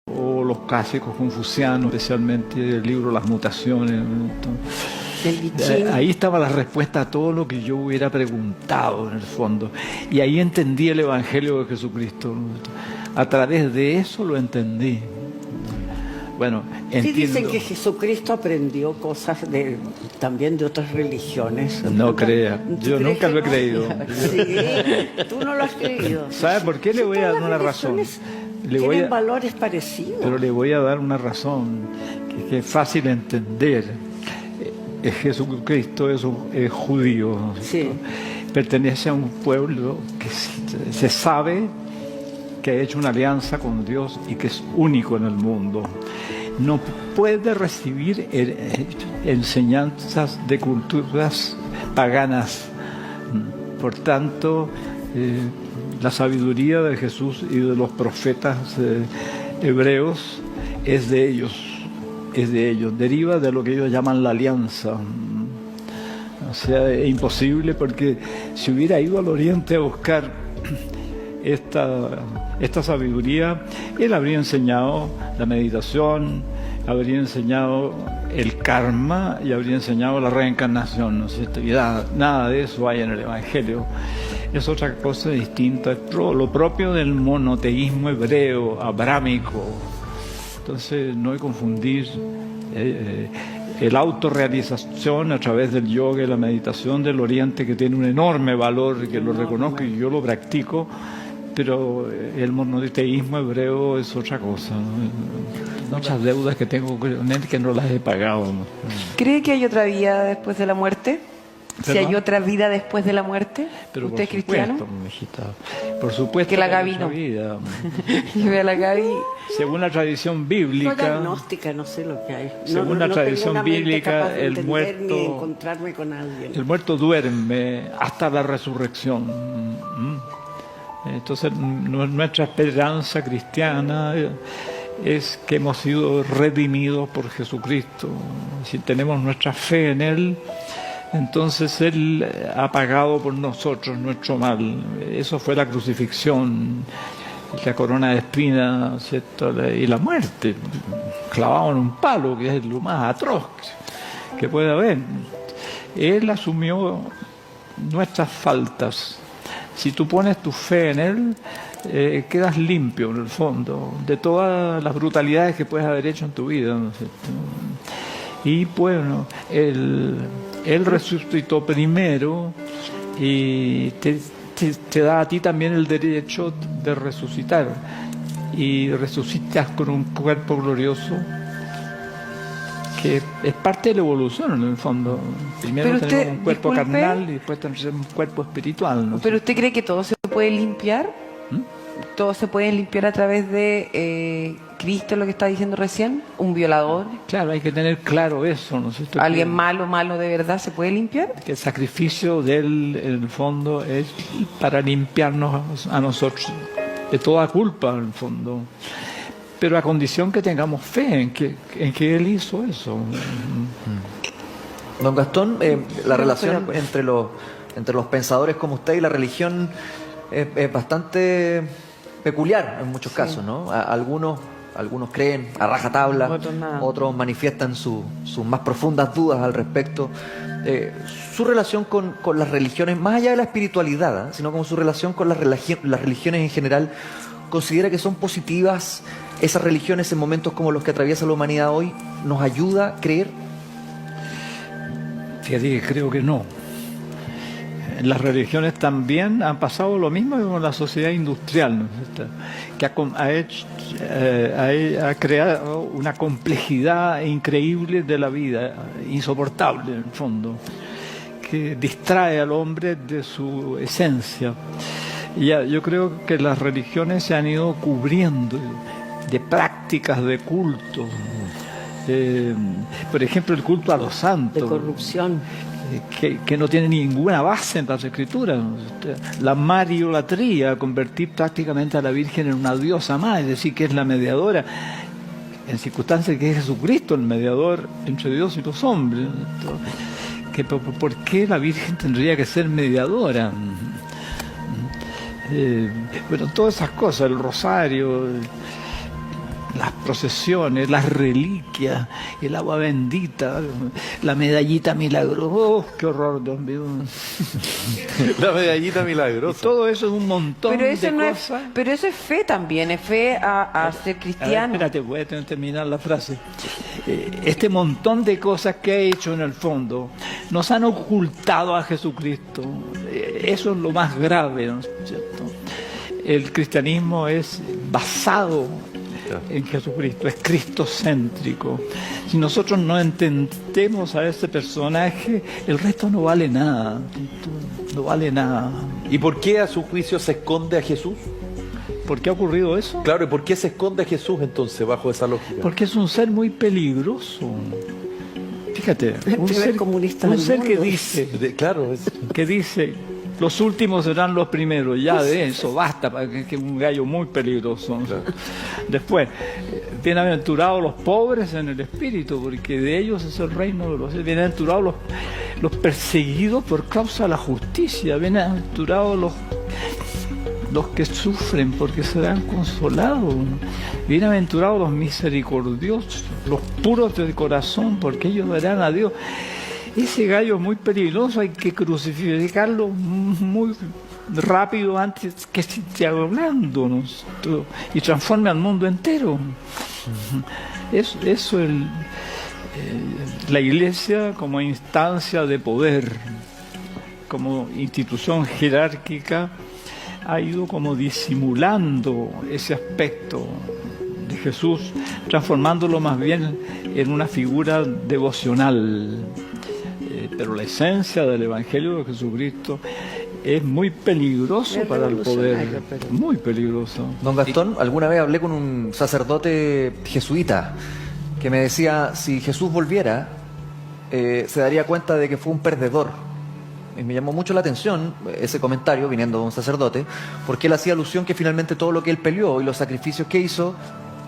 o los clásicos confucianos, especialmente el libro Las Mutaciones. Ahí estaba la respuesta a todo lo que yo hubiera preguntado en el fondo. Y ahí entendí el Evangelio de Jesucristo. A través de eso lo entendí. Bueno, sí dicen que Jesucristo aprendió cosas también de otras religiones. No crea, yo nunca lo he creído. Sí, tú no lo has creído. ¿Sabe por qué? Le voy a dar una razón. Tienen valores parecidos. Pero le voy a dar una razón que es fácil de entender. Jesucristo es judío, ¿no? Sí. Pertenece a un pueblo que se sabe que ha hecho una alianza con Dios y que es único en el mundo. No puede recibir enseñanzas de culturas paganas. Por tanto, la sabiduría de Jesús y de los profetas hebreos es de ellos. Deriva de lo que ellos llaman la alianza. O sea, es imposible, porque si hubiera ido al Oriente a buscar esta sabiduría, él habría enseñado la meditación, habría enseñado el karma y habría enseñado la reencarnación, ¿no es cierto? Y nada de eso hay en el Evangelio. Es otra cosa distinta, es lo propio del monoteísmo hebreo, abrámico. Entonces no hay que confundir la autorrealización a través del yoga y la meditación del Oriente, que tiene un enorme valor, que lo reconozco y yo lo practico, pero el monoteísmo hebreo es otra cosa, ¿no? Muchas deudas que tengo con él que no las he pagado, ¿no? ¿Cree que hay otra vida después de la muerte? ¿Perdón? Si hay otra vida después de la muerte. Pero ¿Usted es por supuesto, cristiano? mijita, por supuesto Que la hay Gaby otra no. vida. Yo veo a la Gaby. Según la tradición Soy bíblica, agnóstica, no sé lo que hay. Según la tradición tengo una mente bíblica, capaz de el entender muerto- ni de encontrarme con alguien. el muerto duerme hasta la resurrección. Entonces, nuestra esperanza cristiana es que hemos sido redimidos por Jesucristo. Si tenemos nuestra fe en Él, entonces Él ha pagado por nosotros nuestro mal. Eso fue la crucifixión, la corona de espinas, ¿cierto? Y la muerte, clavado en un palo, que es lo más atroz que puede haber. Él asumió nuestras faltas. Si tú pones tu fe en Él, quedas limpio en el fondo de todas las brutalidades que puedes haber hecho en tu vida, ¿no es cierto? Y bueno, Él resucitó primero y te da a ti también el derecho de resucitar, y resucitas con un cuerpo glorioso que es parte de la evolución en el fondo. Primero Pero usted, tenemos un cuerpo disculpe, carnal y después tenemos un cuerpo espiritual, ¿no? ¿Pero usted cree que todo se puede limpiar? ¿Todo se puede limpiar a través de Cristo, lo que está diciendo recién? ¿Un violador? Claro, hay que tener claro eso, ¿no es cierto? ¿Alguien malo de verdad se puede limpiar? Que el sacrificio de Él, en el fondo, es para limpiarnos a nosotros de toda culpa, en el fondo. Pero a condición que tengamos fe en que Él hizo eso. Don Gastón, la relación entre los pensadores como usted y la religión es bastante peculiar en muchos casos, ¿no? Algunos creen a rajatabla, otros manifiestan sus más profundas dudas al respecto. Su relación con las religiones, más allá de la espiritualidad, sino como su relación con las religiones en general, ¿considera que son positivas esas religiones en momentos como los que atraviesa la humanidad hoy? ¿Nos ayuda a creer? Fíjate que creo que no. Las religiones también han pasado lo mismo con la sociedad industrial, ¿no? Que ha creado una complejidad increíble de la vida, insoportable en el fondo, que distrae al hombre de su esencia. Y yo creo que las religiones se han ido cubriendo de prácticas de culto. Por ejemplo, el culto a los santos. De corrupción. Que no tiene ninguna base en las escrituras. La mariolatría, convertir prácticamente a la Virgen en una diosa más, es decir, que es la mediadora, en circunstancias que es Jesucristo el mediador entre Dios y los hombres. ¿Por qué la Virgen tendría que ser mediadora? Bueno, todas esas cosas, el rosario, las procesiones, las reliquias, el agua bendita, la medallita milagrosa. ¡Oh, qué horror, Dios mío! La medallita milagrosa. Y todo eso es un montón Pero eso de no cosas. pero eso es fe también, es fe a ser A ver, cristiano. espérate, voy a tener que terminar la frase. Este montón de cosas que ha hecho en el fondo nos han ocultado a Jesucristo. Eso es lo más grave, ¿no es cierto? El cristianismo es basado en Jesucristo, es cristocéntrico. Si nosotros no entendemos a ese personaje, el resto no vale nada. No vale nada. ¿Y por qué a su juicio se esconde a Jesús? ¿Por qué ha ocurrido eso? Claro, ¿y por qué se esconde a Jesús entonces bajo esa lógica? Porque es un ser muy peligroso. Fíjate, un primer ser, comunista un del ser que mundo. dice, los últimos serán los primeros. Ya de eso basta, para que es un gallo muy peligroso. Claro. Después, bienaventurados los pobres en el espíritu, porque de ellos es el reino de los cielos. Bienaventurados los perseguidos por causa de la justicia. Bienaventurados los que sufren, porque serán consolados. Bienaventurados los misericordiosos, los puros de corazón, porque ellos verán a Dios. Ese gallo es muy peligroso, hay que crucificarlo muy rápido antes que esté hablando, ¿no? Y transforme al mundo entero. Eso es la Iglesia como instancia de poder, como institución jerárquica, ha ido como disimulando ese aspecto de Jesús, transformándolo más bien en una figura devocional. Pero la esencia del Evangelio de Jesucristo es muy peligroso Es para el poder, revolucionario, pero- muy peligroso. Don Gastón, alguna vez hablé con un sacerdote jesuita que me decía, si Jesús volviera, se daría cuenta de que fue un perdedor. Y me llamó mucho la atención ese comentario, viniendo de un sacerdote, porque él hacía alusión que finalmente todo lo que él peleó y los sacrificios que hizo,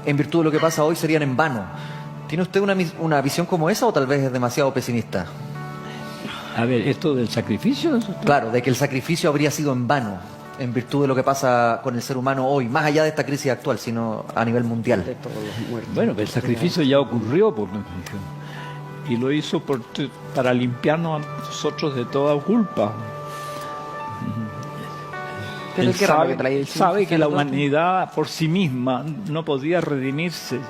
en virtud de lo que pasa hoy, serían en vano. ¿Tiene usted una visión como esa o tal vez es demasiado pesimista? A ver, esto del sacrificio, Claro, de que el sacrificio habría sido en vano, en virtud de lo que pasa con el ser humano hoy, más allá de esta crisis actual, sino a nivel mundial. De todos los muertos. bueno, el sacrificio ya ocurrió y lo hizo para limpiarnos a nosotros de toda culpa. Pero Él qué raro sabe, que trae el sabe que la sacerdote. humanidad por sí misma no podía redimirse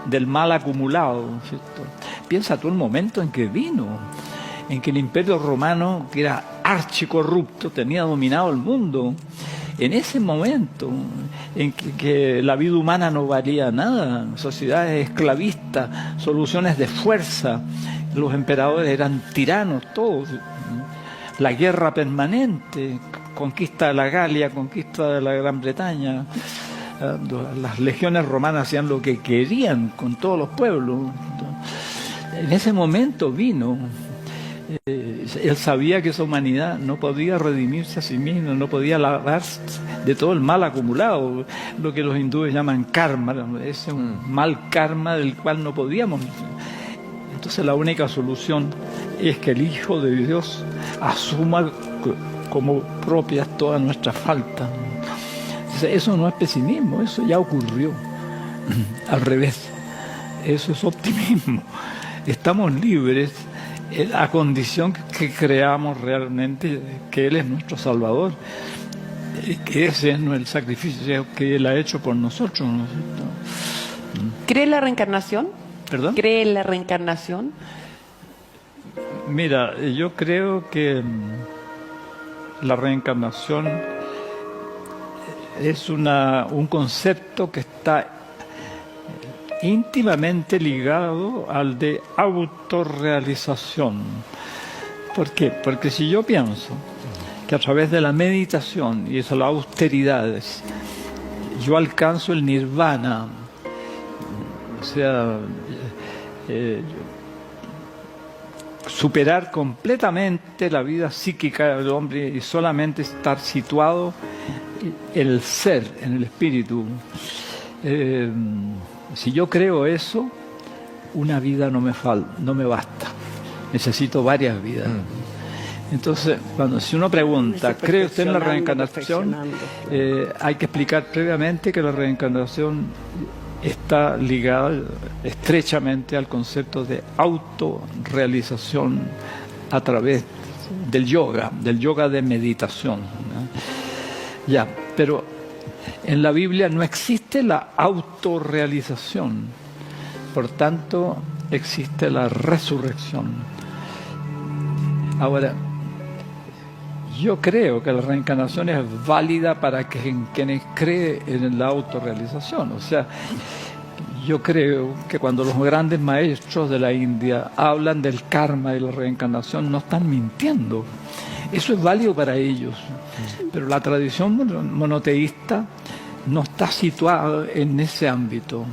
del mal acumulado, ¿cierto? Piensa tú el momento en que vino, en que el Imperio Romano, que era archicorrupto, tenía dominado el mundo. En ese momento en que la vida humana no valía nada, sociedades esclavistas, soluciones de fuerza, los emperadores eran tiranos todos, la guerra permanente, conquista de la Galia, conquista de la Gran Bretaña, las legiones romanas hacían lo que querían con todos los pueblos. En ese momento vino. Él sabía que esa humanidad no podía redimirse a sí misma, no podía lavarse de todo el mal acumulado, lo que los hindúes llaman karma, ese es un mal karma del cual no podíamos. Entonces la única solución es que el Hijo de Dios asuma como propias todas nuestras faltas. Entonces, eso no es pesimismo, eso ya ocurrió. Al revés, eso es optimismo. Estamos libres a condición que creamos realmente que Él es nuestro Salvador, que ese es el sacrificio que Él ha hecho por nosotros, ¿no es cierto? ¿Cree en la reencarnación? ¿Perdón? ¿Cree en la reencarnación? Mira, yo creo que la reencarnación es un concepto que está íntimamente ligado al de autorrealización. ¿Por qué? Porque si yo pienso que a través de la meditación y de las austeridades yo alcanzo el nirvana, o sea, superar completamente la vida psíquica del hombre y solamente estar situado en el ser, en el espíritu. Si yo creo eso, una vida no me basta. Necesito varias vidas. Entonces, si uno pregunta, ¿cree usted en la reencarnación? Hay que explicar previamente que la reencarnación está ligada estrechamente al concepto de autorrealización a través del yoga de meditación, ¿no? Ya, pero en la Biblia no existe la autorrealización, por tanto existe la resurrección. Ahora, yo creo que la reencarnación es válida para quienes creen en la autorrealización. O sea, yo creo que cuando los grandes maestros de la India hablan del karma y la reencarnación, no están mintiendo. Eso es válido para ellos. Pero la tradición monoteísta no está situada en ese ámbito.